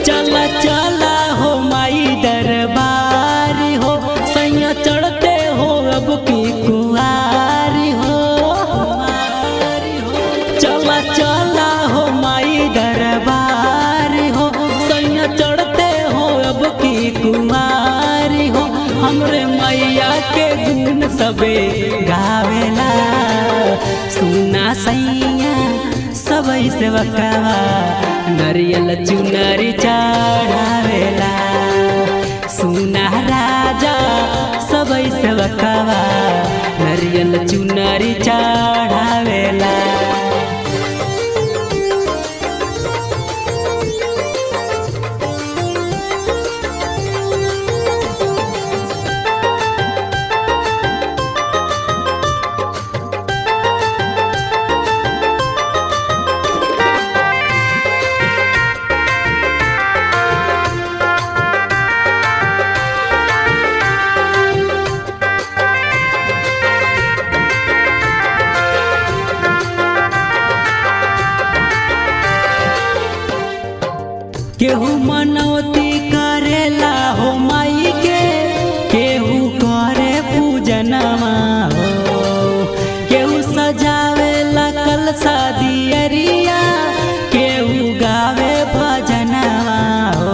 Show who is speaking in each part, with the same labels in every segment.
Speaker 1: चला चला हो माई दरबार हो, सैया चढ़ते हो अब की कुआरी हो। चला चला हो माई दरबार हो, सैया चढ़ते हो अब की कुआरी हो। हमरे मैया के गुण सबे गावेला, सुना सैया सबई से बकवा नरियल चुनरी चढ़ावेला। सुना राजा सबई से बकवा नरियल चुनरी चढ़ावेला। केहू मनौती करेला हो माई के, केहू करे पूजनमा हो। केहू सजावेला कलसा दियरिया, केहू गावे भजनवा हो।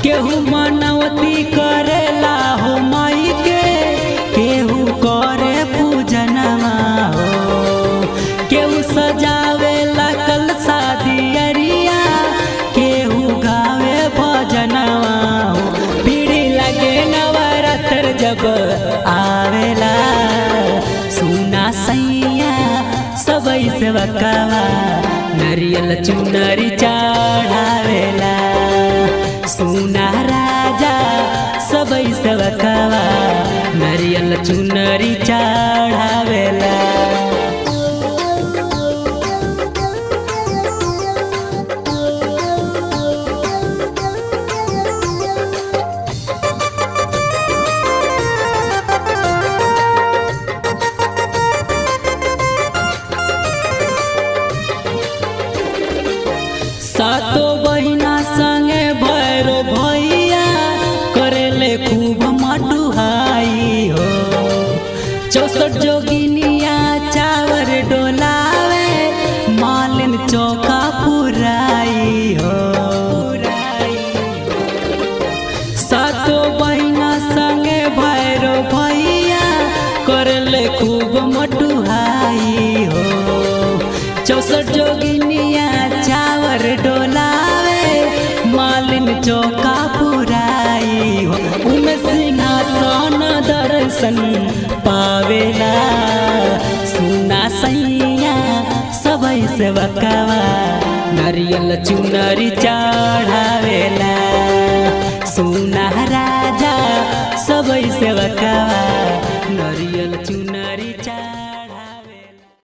Speaker 1: केहू मनौती करेला हो माई के, केहू करे पूजनमा हो। केहू सजावेला कलसा दियरिया, केहू गावे भजनवा हो। पीढ़ी लगे नवरात्र जब आवेला, सुना सैया सबई से बकवा नरियल चुनरी चढ़ावेला। सुना राजा सबई से बकवा नरियल चुनरी चढ़ावेला। सातो बहिना संगे भैरो भैया करेले खूब मटुहाई हो। 64 जोगिनिया चावर डोलावे, मालिन चौका पुराई हो। सातो बहिना संगे भैरो भैया करेले खूब मटुहाई हो। 64 जोगिनिया चावर डोलावे, मालिन चौका पुराई हो। उमे सिंहासन दर्शन पावेला, सुना सैया सबई से बकवा नरियल चुनरी चढ़ावेला। सुना राजा सबई से बकवा